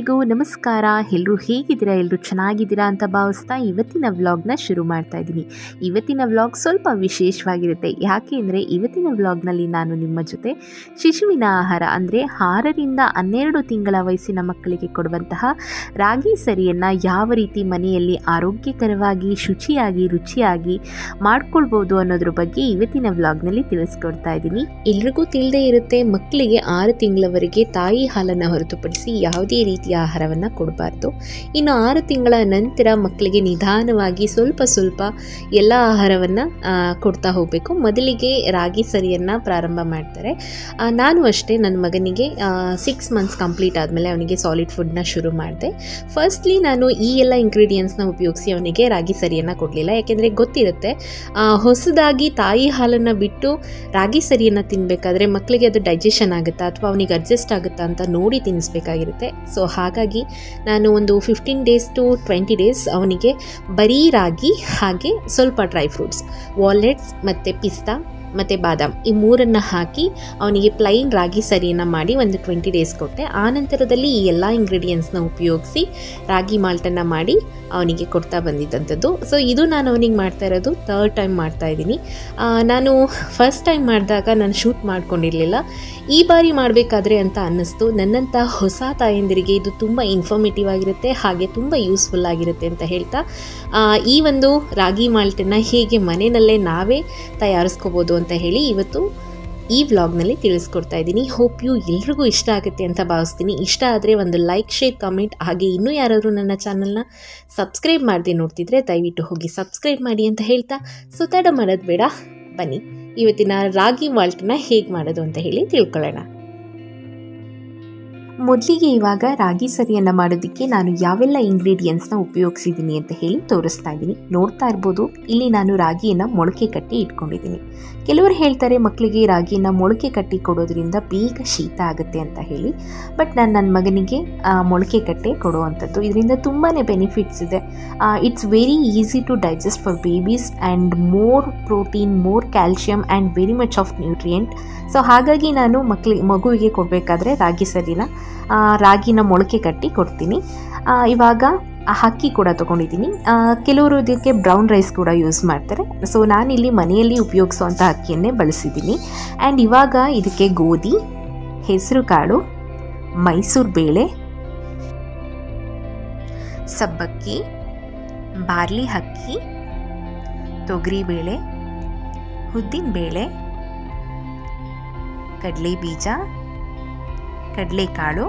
ಎಲ್ರಿಗೂ ನಮಸ್ಕಾರ. ಎಲ್ಲರೂ ಹೇಗಿದ್ದೀರಾ? ಎಲ್ಲರೂ ಚೆನ್ನಾಗಿದ್ದೀರಾ ಅಂತ ಭಾವಿಸ್ತಾ ಇವತ್ತಿನ ವ್ಲಾಗ್ನ ಶುರು ಮಾಡ್ತಾ ಇದ್ದೀನಿ. ಇವತ್ತಿನ ವ್ಲಾಗ್ ಸ್ವಲ್ಪ ವಿಶೇಷವಾಗಿರುತ್ತೆ. ಯಾಕೆ ಅಂದರೆ ಇವತ್ತಿನ ವ್ಲಾಗ್ನಲ್ಲಿ ನಾನು ನಿಮ್ಮ ಜೊತೆ ಶಿಶುವಿನ ಆಹಾರ ಅಂದರೆ 6ರಿಂದ 12 ತಿಂಗಳ ವಯಸ್ಸಿನ ಮಕ್ಕಳಿಗೆ ಕೊಡುವಂತಹ ರಾಗಿ ಸರಿಯನ್ನು ಯಾವ ರೀತಿ ಮನೆಯಲ್ಲಿ ಆರೋಗ್ಯಕರವಾಗಿ ರುಚಿಯಾಗಿ ಮಾಡ್ಕೊಳ್ಬೋದು ಅನ್ನೋದ್ರ ಬಗ್ಗೆ ಇವತ್ತಿನ ವ್ಲಾಗ್ನಲ್ಲಿ ತಿಳಿಸ್ಕೊಡ್ತಾ ಇದ್ದೀನಿ. ಎಲ್ರಿಗೂ ತಿಳಿದೇ ಇರುತ್ತೆ, ಮಕ್ಕಳಿಗೆ 6 ತಿಂಗಳವರೆಗೆ ತಾಯಿ ಹಾಲನ್ನು ಹೊರತುಪಡಿಸಿ ಯಾವುದೇ ರೀತಿಯ ಆಹಾರವನ್ನು ಕೊಡಬಾರ್ದು. ಇನ್ನು 6 ತಿಂಗಳ ನಂತರ ಮಕ್ಕಳಿಗೆ ನಿಧಾನವಾಗಿ ಸ್ವಲ್ಪ ಎಲ್ಲ ಆಹಾರವನ್ನು ಕೊಡ್ತಾ ಹೋಗಬೇಕು. ಮೊದಲಿಗೆ ರಾಗಿ ಸರಿಯನ್ನು ಪ್ರಾರಂಭ ಮಾಡ್ತಾರೆ. ನಾನು ಅಷ್ಟೇ ನನ್ನ ಮಗನಿಗೆ 6 ಮಂತ್ಸ್ ಕಂಪ್ಲೀಟ್ ಆದಮೇಲೆ ಅವನಿಗೆ ಸಾಲಿಡ್ ಫುಡ್ನ ಶುರು ಮಾಡಿದೆ. ಫಸ್ಟ್ಲಿ ನಾನು ಈ ಎಲ್ಲ ಇಂಗ್ರೀಡಿಯೆಂಟ್ಸ್ನ ಉಪಯೋಗಿಸಿ ಅವನಿಗೆ ರಾಗಿ ಸರಿಯನ್ನು ಕೊಡಲಿಲ್ಲ. ಯಾಕೆಂದರೆ ಗೊತ್ತಿರುತ್ತೆ, ಹೊಸದಾಗಿ ತಾಯಿ ಹಾಲನ್ನು ಬಿಟ್ಟು ರಾಗಿ ಸರಿಯನ್ನು ತಿನ್ನಬೇಕಾದ್ರೆ ಮಕ್ಕಳಿಗೆ ಅದು ಡೈಜೆಷನ್ ಆಗುತ್ತಾ ಅಥವಾ ಅವನಿಗೆ ಅಡ್ಜಸ್ಟ್ ಆಗುತ್ತಾ ಅಂತ ನೋಡಿ ತಿನ್ನಿಸ್ಬೇಕಾಗಿರುತ್ತೆ. ಸೊ ಹಾಗಾಗಿ ನಾನು ಒಂದು 15 ಡೇಸ್ ಟು 20 ಡೇಸ್ ಅವನಿಗೆ ಬರೀ ರಾಗಿ ಹಾಗೆ ಸ್ವಲ್ಪ ಡ್ರೈ ಫ್ರೂಟ್ಸ್, ವಾಲ್ನಟ್ಸ್ ಮತ್ತು ಪಿಸ್ತಾ ಮತ್ತು ಬಾದಾಮ್ ಈ 3 ಹಾಕಿ ಅವನಿಗೆ ಪ್ಲೈನ್ ರಾಗಿ ಸರಿಯನ್ನು ಮಾಡಿ ಒಂದು 20 ಡೇಸ್ ಕೊಟ್ಟೆ. ಆನಂತರದಲ್ಲಿ ಈ ಎಲ್ಲ ಇಂಗ್ರೀಡಿಯೆಂಟ್ಸ್ನ ಉಪಯೋಗಿಸಿ ರಾಗಿ ಮಾಲ್ಟನ್ನು ಮಾಡಿ ಅವನಿಗೆ ಕೊಡ್ತಾ ಬಂದಿದ್ದಂಥದ್ದು. ಸೊ ಇದು ನಾನು ಅವನಿಗೆ ಮಾಡ್ತಾ ಇರೋದು 3rd ಟೈಮ್ ಮಾಡ್ತಾ ಇದ್ದೀನಿ. ನಾನು ಫಸ್ಟ್ ಟೈಮ್ ಮಾಡಿದಾಗ ನಾನು ಶೂಟ್ ಮಾಡ್ಕೊಂಡಿರಲಿಲ್ಲ. ಈ ಬಾರಿ ಮಾಡಬೇಕಾದ್ರೆ ಅಂತ ಅನ್ನಿಸ್ತು. ನನ್ನಂಥ ಹೊಸ ತಾಯಂದಿರಿಗೆ ಇದು ತುಂಬ ಇನ್ಫಾರ್ಮೇಟಿವ್ ಆಗಿರುತ್ತೆ, ಹಾಗೆ ತುಂಬ ಯೂಸ್ಫುಲ್ ಆಗಿರುತ್ತೆ ಅಂತ ಹೇಳ್ತಾ ಈ ಒಂದು ರಾಗಿ ಮಾಲ್ಟನ್ನು ಹೇಗೆ ಮನೆಯಲ್ಲೇ ನಾವೇ ತಯಾರಿಸ್ಕೋಬೋದು ಅಂತ ಹೇಳಿ ಇವತ್ತು ಈ ವ್ಲಾಗ್ನಲ್ಲಿ ತಿಳಿಸ್ಕೊಡ್ತಾ ಇದ್ದೀನಿ. ಹೋಪ್ ಯು ಎಲ್ರಿಗೂ ಇಷ್ಟ ಆಗುತ್ತೆ ಅಂತ ಭಾವಿಸ್ತೀನಿ. ಇಷ್ಟ ಆದರೆ ಒಂದು ಲೈಕ್, ಶೇರ್, ಕಮೆಂಟ್, ಹಾಗೆ ಇನ್ನೂ ಯಾರಾದರೂ ನನ್ನ ಚಾನಲ್ನ ಸಬ್ಸ್ಕ್ರೈಬ್ ಮಾಡದೆ ನೋಡ್ತಿದ್ರೆ ದಯವಿಟ್ಟು ಹೋಗಿ ಸಬ್ಸ್ಕ್ರೈಬ್ ಮಾಡಿ ಅಂತ ಹೇಳ್ತಾ ಸುತ್ತಾಡ ಮಾಡೋದು ಬೇಡ, ಬನ್ನಿ ಇವತ್ತಿನ ರಾಗಿ ಮಾಲ್ಟನ್ನ ಹೇಗೆ ಮಾಡೋದು ಅಂತ ಹೇಳಿ ತಿಳ್ಕೊಳ್ಳೋಣ. ಮೊದಲಿಗೆ ಇವಾಗ ರಾಗಿ ಸರಿಯನ್ನು ಮಾಡೋದಕ್ಕೆ ನಾನು ಯಾವೆಲ್ಲ ಇಂಗ್ರೀಡಿಯೆಂಟ್ಸ್ನ ಉಪಯೋಗಿಸಿದ್ದೀನಿ ಅಂತ ಹೇಳಿ ತೋರಿಸ್ತಾ ಇದ್ದೀನಿ. ನೋಡ್ತಾ ಇರ್ಬೋದು, ಇಲ್ಲಿ ನಾನು ರಾಗಿಯನ್ನು ಮೊಳಕೆ ಕಟ್ಟಿ ಇಟ್ಕೊಂಡಿದ್ದೀನಿ. ಕೆಲವರು ಹೇಳ್ತಾರೆ ಮಕ್ಕಳಿಗೆ ರಾಗಿಯನ್ನು ಮೊಳಕೆ ಕಟ್ಟಿ ಕೊಡೋದ್ರಿಂದ ಬೇಗ ಶೀತ ಆಗುತ್ತೆ ಅಂತ ಹೇಳಿ. ಬಟ್ ನಾನು ನನ್ನ ಮಗನಿಗೆ ಮೊಳಕೆ ಕಟ್ಟೆ ಕೊಡುವಂಥದ್ದು. ಇದರಿಂದ ತುಂಬಾ ಬೆನಿಫಿಟ್ಸ್ ಇದೆ. It's very easy to digest for babies and more protein, more calcium and very much of nutrient. So ಹಾಗಾಗಿ ನಾನು ಮಗುವಿಗೆ ಕೊಡಬೇಕಾದ್ರೆ ರಾಗಿನ ಮೊಳಕೆ ಕಟ್ಟಿ ಕೊಡ್ತೀನಿ. ಇವಾಗ ಅಕ್ಕಿ ಕೂಡ ತೊಗೊಂಡಿದ್ದೀನಿ. ಕೆಲವರು ಇದಕ್ಕೆ ಬ್ರೌನ್ ರೈಸ್ ಕೂಡ ಯೂಸ್ ಮಾಡ್ತಾರೆ. ಸೊ ನಾನಿಲ್ಲಿ ಮನೆಯಲ್ಲಿ ಉಪಯೋಗಿಸುವಂಥ ಅಕ್ಕಿಯನ್ನೇ ಬಳಸಿದ್ದೀನಿ. ಆ್ಯಂಡ್ ಇವಾಗ ಇದಕ್ಕೆ ಗೋಧಿ, ಹೆಸರು ಕಾಳು, ಮೈಸೂರು ಬೇಳೆ, ಸಬ್ಬಕ್ಕಿ, ಬಾರ್ಲಿ ಅಕ್ಕಿ, ತೊಗರಿಬೇಳೆ, ಉದ್ದಿನಬೇಳೆ, ಕಡಲೆ ಬೀಜ, ಕಡಲೆಕಾಳು,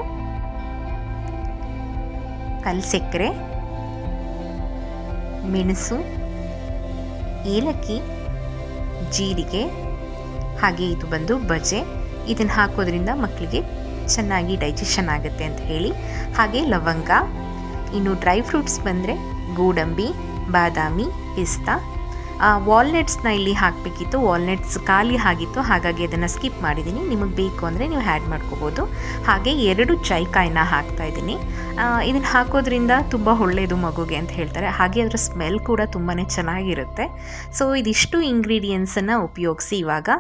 ಕಲ್ಸಕ್ಕರೆ, ಮೆಣಸು, ಏಲಕ್ಕಿ, ಜೀರಿಗೆ, ಹಾಗೆ ಇದು ಬಂದು ಬಜೆ. ಇದನ್ನು ಹಾಕೋದ್ರಿಂದ ಮಕ್ಕಳಿಗೆ ಚೆನ್ನಾಗಿ ಡೈಜೆಷನ್ ಆಗುತ್ತೆ ಅಂತ ಹೇಳಿ. ಹಾಗೆ ಲವಂಗ. ಇನ್ನು ಡ್ರೈ ಫ್ರೂಟ್ಸ್ ಬಂದರೆ ಗೋಡಂಬಿ, ಬಾದಾಮಿ, ಪಿಸ್ತಾ. ವಾಲ್ನಟ್ಸ್ನ ಇಲ್ಲಿ ಹಾಕಬೇಕಿತ್ತು, ವಾಲ್ನಟ್ಸ್ ಖಾಲಿ ಆಗಿತ್ತು, ಹಾಗಾಗಿ ಅದನ್ನು ಸ್ಕಿಪ್ ಮಾಡಿದ್ದೀನಿ. ನಿಮಗೆ ಬೇಕು ಅಂದರೆ ನೀವು ಆ್ಯಡ್ ಮಾಡ್ಕೋಬೋದು. ಹಾಗೆ 2 ಜಾಯಿಕಾಯಿನ ಹಾಕ್ತಾಯಿದ್ದೀನಿ. ಇದನ್ನು ಹಾಕೋದ್ರಿಂದ ತುಂಬ ಒಳ್ಳೆಯದು ಮಗುಗೆ ಅಂತ ಹೇಳ್ತಾರೆ. ಹಾಗೆ ಅದರ ಸ್ಮೆಲ್ ಕೂಡ ತುಂಬಾ ಚೆನ್ನಾಗಿರುತ್ತೆ. ಸೊ ಇದಿಷ್ಟು ಇಂಗ್ರೀಡಿಯೆಂಟ್ಸನ್ನು ಉಪಯೋಗಿಸಿ ಇವಾಗ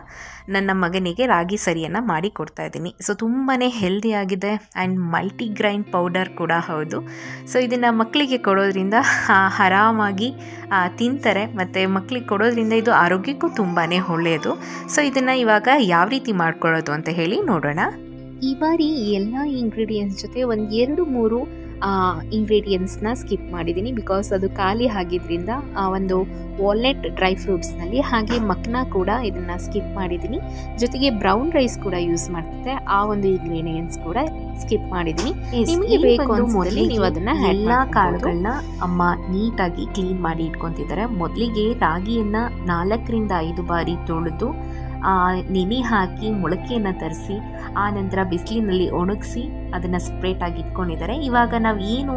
ನನ್ನ ಮಗನಿಗೆ ರಾಗಿ ಸರಿಯನ್ನು ಮಾಡಿ ಕೊಡ್ತಾಯಿದ್ದೀನಿ. ಸೊ ತುಂಬಾ ಹೆಲ್ದಿಯಾಗಿದೆ ಆ್ಯಂಡ್ ಮಲ್ಟಿಗ್ರೈನ್ ಪೌಡರ್ ಕೂಡ ಹೌದು. ಸೊ ಇದನ್ನು ಮಕ್ಕಳಿಗೆ ಕೊಡೋದ್ರಿಂದ ಆರಾಮಾಗಿ ತಿಂತಾರೆ, ಮತ್ತು ಮಕ್ಕಳಿಗೆ ಕೊಡೋದ್ರಿಂದ ಇದು ಆರೋಗ್ಯಕ್ಕೂ ತುಂಬಾ ಒಳ್ಳೆಯದು. ಸೊ ಇದನ್ನು ಇವಾಗ ಯಾವ ರೀತಿ ಮಾಡ್ಕೊಳ್ಳೋದು ಅಂತ ಹೇಳಿ ನೋಡೋಣ. ಈ ಬಾರಿ ಎಲ್ಲ ಇಂಗ್ರೀಡಿಯೆಂಟ್ಸ್ ಜೊತೆ ಒಂದು 2-3 ಇಂಗ್ರೀಡಿಯೆಂಟ್ಸ್ನ ಸ್ಕಿಪ್ ಮಾಡಿದ್ದೀನಿ. ಬಿಕಾಸ್ ಅದು ಖಾಲಿ ಆಗಿದ್ದರಿಂದ ಒಂದು ವಾಲ್ನಟ್ ಡ್ರೈ ಫ್ರೂಟ್ಸ್ನಲ್ಲಿ, ಹಾಗೆ ಮಕ್ನ ಕೂಡ ಇದನ್ನು ಸ್ಕಿಪ್ ಮಾಡಿದ್ದೀನಿ. ಜೊತೆಗೆ ಬ್ರೌನ್ ರೈಸ್ ಕೂಡ ಯೂಸ್ ಮಾಡ್ತಿದ್ದೆ, ಆ ಒಂದು ಇಂಗ್ರೀಡಿಯೆಂಟ್ಸ್ ಕೂಡ ಸ್ಕಿಪ್ ಮಾಡಿದ್ದೀನಿ. ನಿಮಗೆ ಬೇಕು ಮೊದಲೇ ನೀವು ಅದನ್ನು ಎಲ್ಲ ಕಾಳುಗಳನ್ನ ಅಮ್ಮ ನೀಟಾಗಿ ಕ್ಲೀನ್ ಮಾಡಿ ಇಟ್ಕೊತಿದ್ದಾರೆ. ಮೊದಲಿಗೆ ರಾಗಿಯನ್ನು 4ರಿಂದ 5 ಬಾರಿ ತೊಳೆದು ನೆನೆ ಹಾಕಿ ಮೊಳಕೆಯನ್ನು ತರಿಸಿ ಆನಂತರ ಬಿಸಿಲಿನಲ್ಲಿ ಒಣಗಿಸಿ ಅದನ್ನು ಸಪ್ರೇಟಾಗಿ ಇಟ್ಕೊಂಡಿದ್ದಾರೆ. ಇವಾಗ ನಾವು ಏನು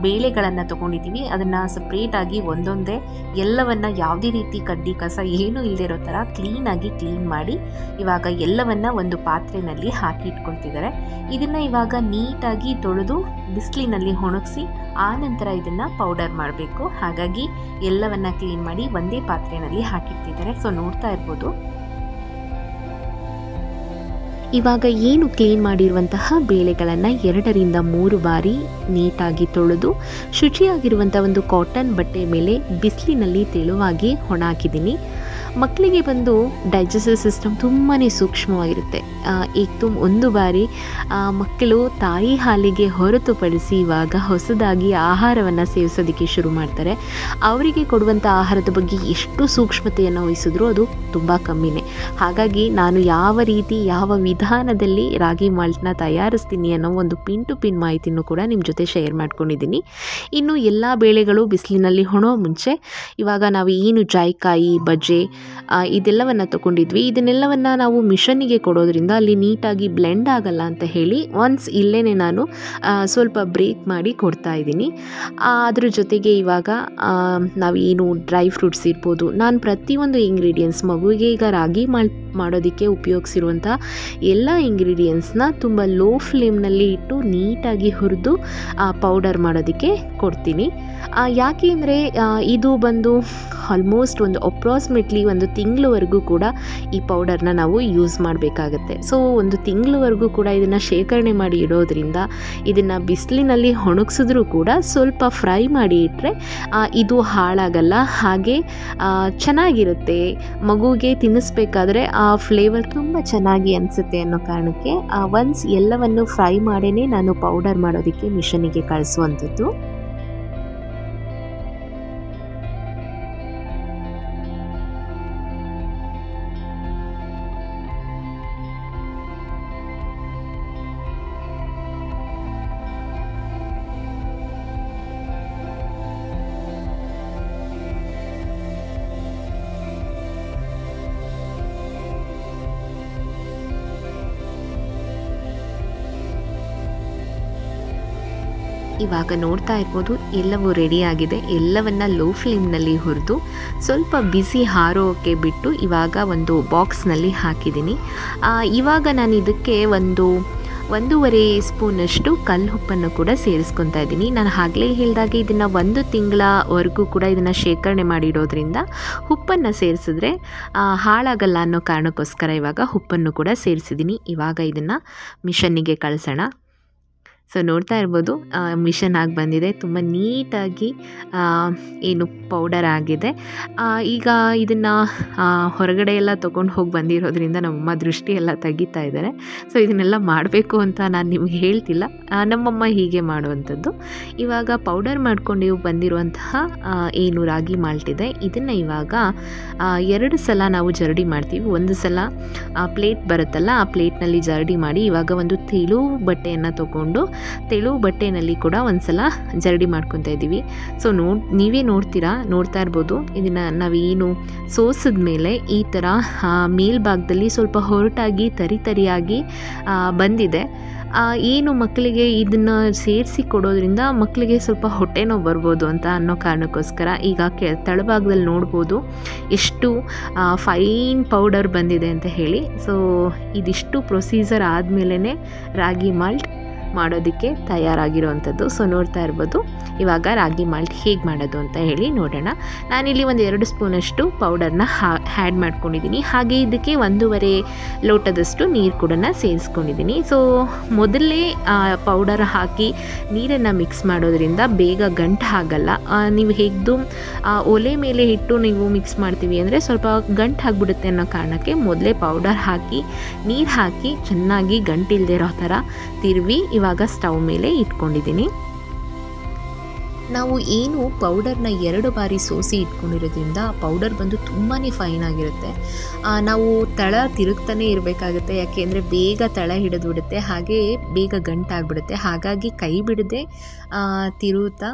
ಬೇಳೆಗಳನ್ನು ತೊಗೊಂಡಿದ್ದೀವಿ ಅದನ್ನು ಸಪ್ರೇಟಾಗಿ ಒಂದೊಂದೇ ಎಲ್ಲವನ್ನು ಯಾವುದೇ ರೀತಿ ಕಡ್ಡಿ ಕಸ ಏನೂ ಇಲ್ಲದೆ ಇರೋ ಥರ ಕ್ಲೀನ್ ಮಾಡಿ ಇವಾಗ ಎಲ್ಲವನ್ನು ಒಂದು ಪಾತ್ರೆಯಲ್ಲಿ ಹಾಕಿ ಇಟ್ಕೊಳ್ತಿದ್ದಾರೆ. ಇದನ್ನು ಇವಾಗ ನೀಟಾಗಿ ತೊಳೆದು ಬಿಸಿಲಿನಲ್ಲಿ ಒಣಗಿಸಿ ಆನಂತರ ಇದನ್ನು ಪೌಡರ್ ಮಾಡಬೇಕು. ಹಾಗಾಗಿ ಎಲ್ಲವನ್ನು ಕ್ಲೀನ್ ಮಾಡಿ ಒಂದೇ ಪಾತ್ರೆಯಲ್ಲಿ ಹಾಕಿಟ್ಟಿದ್ದಾರೆ. ಸೊ ನೋಡ್ತಾ ಇರ್ಬೋದು. ಇವಾಗ ಏನು ಕ್ಲೀನ್ ಮಾಡಿರುವಂತಹ ಬೇಳೆಗಳನ್ನು 2 ರಿಂದ 3 ಬಾರಿ ನೀಟಾಗಿ ತೊಳೆದು ಶುಚಿಯಾಗಿರುವಂಥ ಒಂದು ಕಾಟನ್ ಬಟ್ಟೆ ಮೇಲೆ ಬಿಸಿಲಿನಲ್ಲಿ ತೆಳುವಾಗಿ ಒಣ ಹಾಕಿದ್ದೀನಿ. ಮಕ್ಕಳಿಗೆ ಬಂದು ಡೈಜೆಸ್ಟಿವ್ ಸಿಸ್ಟಮ್ ತುಂಬಾ ಸೂಕ್ಷ್ಮವಾಗಿರುತ್ತೆ. ಒಂದು ಬಾರಿ ಮಕ್ಕಳು ತಾಯಿ ಹಾಲಿಗೆ ಹೊರತುಪಡಿಸಿ ಇವಾಗ ಹೊಸದಾಗಿ ಆಹಾರವನ್ನು ಸೇವಿಸೋದಕ್ಕೆ ಶುರು ಮಾಡ್ತಾರೆ. ಅವರಿಗೆ ಕೊಡುವಂಥ ಆಹಾರದ ಬಗ್ಗೆ ಎಷ್ಟು ಸೂಕ್ಷ್ಮತೆಯನ್ನು ವಹಿಸಿದ್ರೂ ಅದು ತುಂಬ ಕಮ್ಮಿನೇ. ಹಾಗಾಗಿ ನಾನು ಯಾವ ರೀತಿ ಯಾವ ವಿಧಾನದಲ್ಲಿ ರಾಗಿ ಮಾಲ್ಟ್ನ ತಯಾರಿಸ್ತೀನಿ ಅನ್ನೋ ಒಂದು ಪಿನ್ ಟು ಪಿನ್ ಮಾಹಿತಿನೂ ಕೂಡ ನಿಮ್ಮ ಜೊತೆ ಶೇರ್ ಮಾಡ್ಕೊಂಡಿದ್ದೀನಿ. ಇನ್ನು ಎಲ್ಲ ಬೇಳೆಗಳು ಬಿಸಿಲಿನಲ್ಲಿ ಒಣೋ ಮುಂಚೆ ಇವಾಗ ನಾವು ಏನು ಜಾಯಿಕಾಯಿ ಬಜ್ಜೆ ಇದೆಲ್ಲವನ್ನು ತೊಗೊಂಡಿದ್ವಿ, ಇದನ್ನೆಲ್ಲವನ್ನು ನಾವು ಮಿಷನ್ನಿಗೆ ಕೊಡೋದ್ರಿಂದ ಅಲ್ಲಿ ನೀಟಾಗಿ ಬ್ಲೆಂಡ್ ಆಗಲ್ಲ ಅಂತ ಹೇಳಿ ಒನ್ಸ್ ಇಲ್ಲೇ ನಾನು ಸ್ವಲ್ಪ ಬ್ರೇಕ್ ಮಾಡಿ ಕೊಡ್ತಾ ಇದ್ದೀನಿ. ಅದ್ರ ಜೊತೆಗೆ ಇವಾಗ ನಾವು ಏನು ಡ್ರೈ ಫ್ರೂಟ್ಸ್ ಇರ್ಬೋದು, ನಾನು ಪ್ರತಿಯೊಂದು ಇಂಗ್ರೀಡಿಯೆಂಟ್ಸ್ ಮಗುವಿಗೆ ಈಗ ರಾಗಿ ಮಾಡೋದಕ್ಕೆ ಉಪಯೋಗಿಸಿರುವಂಥ ಎಲ್ಲ ಇಂಗ್ರೀಡಿಯೆಂಟ್ಸ್ನ ತುಂಬ ಲೋ ಫ್ಲೇಮ್ನಲ್ಲಿ ಇಟ್ಟು ನೀಟಾಗಿ ಹುರಿದು ಪೌಡರ್ ಮಾಡೋದಕ್ಕೆ ಕೊಡ್ತೀನಿ. ಯಾಕೆ ಅಂದರೆ ಇದು ಬಂದು ಆಲ್ಮೋಸ್ಟ್ ಒಂದು ಅಪ್ರಾಕ್ಸಿಮೇಟ್ಲಿ ಒಂದು ತಿಂಗಳವರೆಗೂ ಕೂಡ ಈ ಪೌಡರ್ನ ನಾವು ಯೂಸ್ ಮಾಡಬೇಕಾಗತ್ತೆ. ಸೊ ಒಂದು ತಿಂಗಳವರೆಗೂ ಕೂಡ ಇದನ್ನು ಶೇಖರಣೆ ಮಾಡಿ ಇಡೋದ್ರಿಂದ ಇದನ್ನು ಬಿಸಿಲಿನಲ್ಲಿ ಒಣಗಿಸಿದ್ರೂ ಕೂಡ ಸ್ವಲ್ಪ ಫ್ರೈ ಮಾಡಿ ಇಟ್ಟರೆ ಇದು ಹಾಳಾಗಲ್ಲ, ಹಾಗೆ ಚೆನ್ನಾಗಿರುತ್ತೆ. ಮಗುವಿಗೆ ತಿನ್ನಿಸ್ಬೇಕಾದ್ರೆ ಆ ಫ್ಲೇವರ್ ತುಂಬ ಚೆನ್ನಾಗಿ ಅನಿಸುತ್ತೆ ಅನ್ನೋ ಕಾರಣಕ್ಕೆ ಒನ್ಸ್ ಎಲ್ಲವನ್ನು ಫ್ರೈ ಮಾಡೇ ನಾನು ಪೌಡರ್ ಮಾಡೋದಕ್ಕೆ ಮಿಷನಿಗೆ ಕಳಿಸುವಂಥದ್ದು. ಇವಾಗ ನೋಡ್ತಾ ಇರ್ಬೋದು ಎಲ್ಲವೂ ರೆಡಿಯಾಗಿದೆ. ಎಲ್ಲವನ್ನು ಲೋ ಫ್ಲೇಮ್ನಲ್ಲಿ ಹುರಿದು ಸ್ವಲ್ಪ ಬಿಸಿ ಹಾರೋಕ್ಕೆ ಬಿಟ್ಟು ಇವಾಗ ಒಂದು ಬಾಕ್ಸ್ನಲ್ಲಿ ಹಾಕಿದ್ದೀನಿ. ಇವಾಗ ನಾನು ಇದಕ್ಕೆ 1.5 ಸ್ಪೂನಷ್ಟು ಕಲ್ಲು ಉಪ್ಪನ್ನು ಕೂಡ ಸೇರಿಸ್ಕೊತಾ ಇದ್ದೀನಿ. ನಾನು ಆಗಲೇ ಹೇಳಿದಾಗೆ ಇದನ್ನು 1 ತಿಂಗಳವರೆಗೂ ಕೂಡ ಇದನ್ನು ಶೇಖರಣೆ ಮಾಡಿಡೋದ್ರಿಂದ ಉಪ್ಪನ್ನು ಸೇರಿಸಿದ್ರೆ ಹಾಳಾಗಲ್ಲ ಅನ್ನೋ ಕಾರಣಕ್ಕೋಸ್ಕರ ಇವಾಗ ಉಪ್ಪನ್ನು ಕೂಡ ಸೇರಿಸಿದ್ದೀನಿ. ಇವಾಗ ಇದನ್ನು ಮಿಷನ್ನಿಗೆ ಕಳಿಸೋಣ. ಸೊ ನೋಡ್ತಾ ಇರ್ಬೋದು ಮಿಷನ್ ಆಗಿ ಬಂದಿದೆ, ತುಂಬ ನೀಟಾಗಿ ಏನು ಪೌಡರ್ ಆಗಿದೆ. ಈಗ ಇದನ್ನು ಹೊರಗಡೆ ಎಲ್ಲ ತೊಗೊಂಡು ಹೋಗಿ ಬಂದಿರೋದ್ರಿಂದ ನಮ್ಮಮ್ಮ ದೃಷ್ಟಿ ಎಲ್ಲ ತೆಗಿತಾ ಇದ್ದಾರೆ. ಸೊ ಇದನ್ನೆಲ್ಲ ಮಾಡಬೇಕು ಅಂತ ನಾನು ನಿಮಗೆ ಹೇಳ್ತಿಲ್ಲ, ನಮ್ಮಮ್ಮ ಹೀಗೆ ಮಾಡುವಂಥದ್ದು. ಇವಾಗ ಪೌಡರ್ ಮಾಡ್ಕೊಂಡು ಬಂದಿರುವಂತಹ ಏನು ರಾಗಿ ಮಾಲ್ಟ್ ಇದೆ ಇದನ್ನು ಇವಾಗ 2 ಸಲ ನಾವು ಜರಡಿ ಮಾಡ್ತೀವಿ. ಒಂದು ಸಲ ಪ್ಲೇಟ್ ಬರುತ್ತಲ್ಲ, ಆ ಪ್ಲೇಟ್ನಲ್ಲಿ ಜರಡಿ ಮಾಡಿ ಇವಾಗ ಒಂದು ತೆಳು ಬಟ್ಟೆಯನ್ನು ತೊಗೊಂಡು ತೆಳು ಬಟ್ಟೆನಲ್ಲಿ ಕೂಡ ಒಂದ್ಸಲ ಜರಡಿ ಮಾಡ್ಕೊತಾ ಇದ್ದೀವಿ. ಸೊ ನೀವೇ ನೋಡ್ತಾ ಇರ್ಬೋದು ಇದನ್ನು ನಾವೇನು ಸೋಸಿದ ಮೇಲೆ ಈ ಥರ ಮೇಲ್ಭಾಗದಲ್ಲಿ ಸ್ವಲ್ಪ ಹೊರಟಾಗಿ ತರಿಯಾಗಿ ಬಂದಿದೆ. ಏನು ಮಕ್ಕಳಿಗೆ ಇದನ್ನು ಸೇರಿಸಿ ಕೊಡೋದ್ರಿಂದ ಮಕ್ಕಳಿಗೆ ಸ್ವಲ್ಪ ಹೊಟ್ಟೆ ನೋವು ಬರ್ಬೋದು ಅಂತ ಅನ್ನೋ ಕಾರಣಕ್ಕೋಸ್ಕರ ಈಗ ತಳಭಾಗದಲ್ಲಿ ನೋಡ್ಬೋದು ಎಷ್ಟು ಫೈನ್ ಪೌಡರ್ ಬಂದಿದೆ ಅಂತ ಹೇಳಿ. ಸೊ ಇದಿಷ್ಟು ಪ್ರೊಸೀಜರ್ ಆದಮೇಲೆ ರಾಗಿ ಮಾಲ್ಟ್ ಮಾಡೋದಕ್ಕೆ ತಯಾರಾಗಿರೋವಂಥದ್ದು. ಸೊ ನೋಡ್ತಾ ಇರ್ಬೋದು ಇವಾಗ ರಾಗಿ ಮಾಲ್ಟ್ ಹೇಗೆ ಮಾಡೋದು ಅಂತ ಹೇಳಿ ನೋಡೋಣ. ನಾನಿಲ್ಲಿ 1-2 ಸ್ಪೂನಷ್ಟು ಪೌಡರ್ನ ಆ್ಯಡ್ ಮಾಡ್ಕೊಂಡಿದ್ದೀನಿ. ಹಾಗೆ ಇದಕ್ಕೆ 1.5 ಲೋಟದಷ್ಟು ನೀರು ಕೂಡ ಸೇರಿಸ್ಕೊಂಡಿದ್ದೀನಿ. ಸೊ ಮೊದಲೇ ಪೌಡರ್ ಹಾಕಿ ನೀರನ್ನು ಮಿಕ್ಸ್ ಮಾಡೋದ್ರಿಂದ ಬೇಗ ಗಂಟು ಆಗಲ್ಲ. ನೀವು ಹೇಗ್ದು ಒಲೆ ಮೇಲೆ ಇಟ್ಟು ನೀವು ಮಿಕ್ಸ್ ಮಾಡ್ತೀವಿ ಅಂದರೆ ಸ್ವಲ್ಪ ಗಂಟು ಆಗಿಬಿಡುತ್ತೆ ಅನ್ನೋ ಕಾರಣಕ್ಕೆ ಮೊದಲೇ ಪೌಡರ್ ಹಾಕಿ ನೀರು ಹಾಕಿ ಚೆನ್ನಾಗಿ ಗಂಟಿಲ್ಲದೆ ಇರೋ ಥರ ತಿರುವಿ ಇವಾಗ ಸ್ಟವ್ ಮೇಲೆ ಇಟ್ಕೊಂಡಿದ್ದೀನಿ. ನಾವು ಏನು ಪೌಡರ್ನ 2 ಬಾರಿ ಸೋಸಿ ಇಟ್ಕೊಂಡಿರೋದ್ರಿಂದ ಪೌಡರ್ ಬಂದು ತುಂಬಾ ಫೈನ್ ಆಗಿರುತ್ತೆ. ನಾವು ತಳ ತಿರುಗ್ತಾನೆ ಇರಬೇಕಾಗುತ್ತೆ, ಯಾಕೆಂದರೆ ಬೇಗ ತಳ ಹಿಡಿದ್ಬಿಡುತ್ತೆ, ಹಾಗೆ ಬೇಗ ಗಂಟಾಗ್ಬಿಡುತ್ತೆ. ಹಾಗಾಗಿ ಕೈ ಬಿಡದೆ ತಿರುವುತ್ತಾ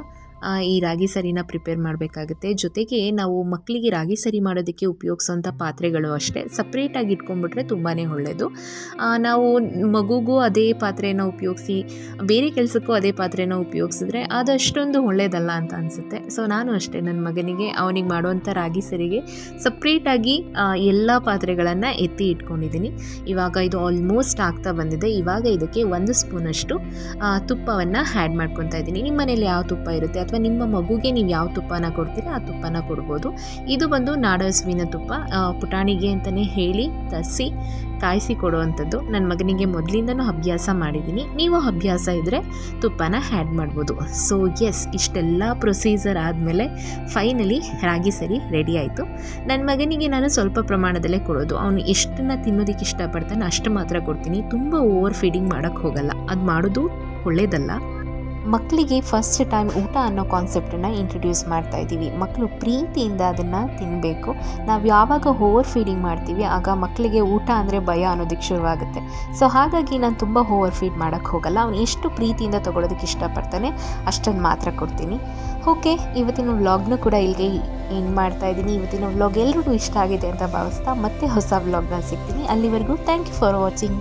ಈ ರಾಗಿ ಸರಿನ ಪ್ರಿಪೇರ್ ಮಾಡಬೇಕಾಗುತ್ತೆ. ಜೊತೆಗೆ ನಾವು ಮಕ್ಕಳಿಗೆ ರಾಗಿ ಸರಿ ಮಾಡೋದಕ್ಕೆ ಉಪಯೋಗಿಸೋಂಥ ಪಾತ್ರೆಗಳು ಅಷ್ಟೇ ಸಪ್ರೇಟಾಗಿ ಇಟ್ಕೊಂಡ್ಬಿಟ್ರೆ ತುಂಬಾ ಒಳ್ಳೆಯದು. ನಾವು ಮಗುಗೂ ಅದೇ ಪಾತ್ರೆನ ಉಪಯೋಗಿಸಿ ಬೇರೆ ಕೆಲಸಕ್ಕೂ ಅದೇ ಪಾತ್ರೆನ ಉಪಯೋಗಿಸಿದ್ರೆ ಅದು ಅಷ್ಟೊಂದು ಒಳ್ಳೆಯದಲ್ಲ ಅಂತ ಅನಿಸುತ್ತೆ. ಸೊ ನಾನು ಅಷ್ಟೇ ನನ್ನ ಮಗನಿಗೆ ಅವನಿಗೆ ಮಾಡುವಂಥ ರಾಗಿ ಸರಿಗೆ ಸಪ್ರೇಟಾಗಿ ಎಲ್ಲ ಪಾತ್ರೆಗಳನ್ನು ಎತ್ತಿ ಇಟ್ಕೊಂಡಿದ್ದೀನಿ. ಇವಾಗ ಇದು ಆಲ್ಮೋಸ್ಟ್ ಆಗ್ತಾ ಬಂದಿದೆ. ಇವಾಗ ಇದಕ್ಕೆ 1 ಸ್ಪೂನಷ್ಟು ತುಪ್ಪವನ್ನು ಆ್ಯಡ್ ಮಾಡ್ಕೊತಾ ಇದ್ದೀನಿ. ನಿಮ್ಮ ಮನೇಲಿ ಯಾವ ತುಪ್ಪ ಇರುತ್ತೆ ಅಥವಾ ನಿಮ್ಮ ಮಗುಗೆ ನೀವು ಯಾವ ತುಪ್ಪನ ಕೊಡ್ತೀರಾ ಆ ತುಪ್ಪನ ಕೊಡ್ಬೋದು. ಇದು ಬಂದು ನಾಡ ಹಸುವಿನ ತುಪ್ಪ, ಪುಟಾಣಿಗೆ ಅಂತಲೇ ಹೇಳಿ ತರಿಸಿ ಕಾಯಿಸಿ ಕೊಡುವಂಥದ್ದು. ನನ್ನ ಮಗನಿಗೆ ಮೊದಲಿಂದನೂ ಅಭ್ಯಾಸ ಮಾಡಿದ್ದೀನಿ. ನೀವು ಅಭ್ಯಾಸ ಇದ್ದರೆ ತುಪ್ಪನ ಆ್ಯಡ್ ಮಾಡ್ಬೋದು. ಸೊ ಎಸ್, ಇಷ್ಟೆಲ್ಲ ಪ್ರೊಸೀಜರ್ ಆದಮೇಲೆ ಫೈನಲಿ ರಾಗಿ ಸರಿ ರೆಡಿ ಆಯಿತು. ನನ್ನ ಮಗನಿಗೆ ನಾನು ಸ್ವಲ್ಪ ಪ್ರಮಾಣದಲ್ಲೇ ಕೊಡೋದು. ಅವನು ಎಷ್ಟನ್ನು ತಿನ್ನೋದಕ್ಕೆ ಇಷ್ಟಪಡ್ತಾನೆ ಅಷ್ಟು ಮಾತ್ರ ಕೊಡ್ತೀನಿ. ತುಂಬ ಓವರ್ ಫೀಡಿಂಗ್ ಮಾಡೋಕ್ಕೆ ಹೋಗಲ್ಲ, ಅದು ಮಾಡೋದು ಒಳ್ಳೆಯದಲ್ಲ. ಮಕ್ಕಳಿಗೆ ಫಸ್ಟ್ ಟೈಮ್ ಊಟ ಅನ್ನೋ ಕಾನ್ಸೆಪ್ಟನ್ನು ಇಂಟ್ರಡ್ಯೂಸ್ ಮಾಡ್ತಾ ಇದ್ದೀವಿ. ಮಕ್ಕಳು ಪ್ರೀತಿಯಿಂದ ಅದನ್ನು ತಿನ್ನಬೇಕು. ನಾವು ಯಾವಾಗ ಓವರ್ ಫೀಡಿಂಗ್ ಮಾಡ್ತೀವಿ ಆಗ ಮಕ್ಕಳಿಗೆ ಊಟ ಅಂದರೆ ಭಯ ಅನ್ನೋದಕ್ಕೆ ಶುರುವಾಗುತ್ತೆ. ಸೊ ಹಾಗಾಗಿ ನಾನು ತುಂಬ ಓವರ್ ಫೀಡ್ ಮಾಡೋಕ್ಕೆ ಹೋಗಲ್ಲ. ಅವನು ಎಷ್ಟು ಪ್ರೀತಿಯಿಂದ ತೊಗೊಳೋದಕ್ಕೆ ಇಷ್ಟಪಡ್ತಾನೆ ಅಷ್ಟನ್ನು ಮಾತ್ರ ಕೊಡ್ತೀನಿ. ಓಕೆ, ಇವತ್ತಿನ ವ್ಲಾಗ್ನು ಕೂಡ ಇಲ್ಲಿಗೆ ಏನು ಮಾಡ್ತಾ ಇದ್ದೀನಿ. ಇವತ್ತಿನ ವ್ಲಾಗ್ ಎಲ್ರಿಗೂ ಇಷ್ಟ ಆಗಿದೆ ಅಂತ ಭಾವಿಸ್ತಾ ಮತ್ತೆ ಹೊಸ ವ್ಲಾಗ್ನ ಸಿಗ್ತೀನಿ. ಅಲ್ಲಿವರೆಗೂ ಥ್ಯಾಂಕ್ ಯು ಫಾರ್ ವಾಚಿಂಗ್.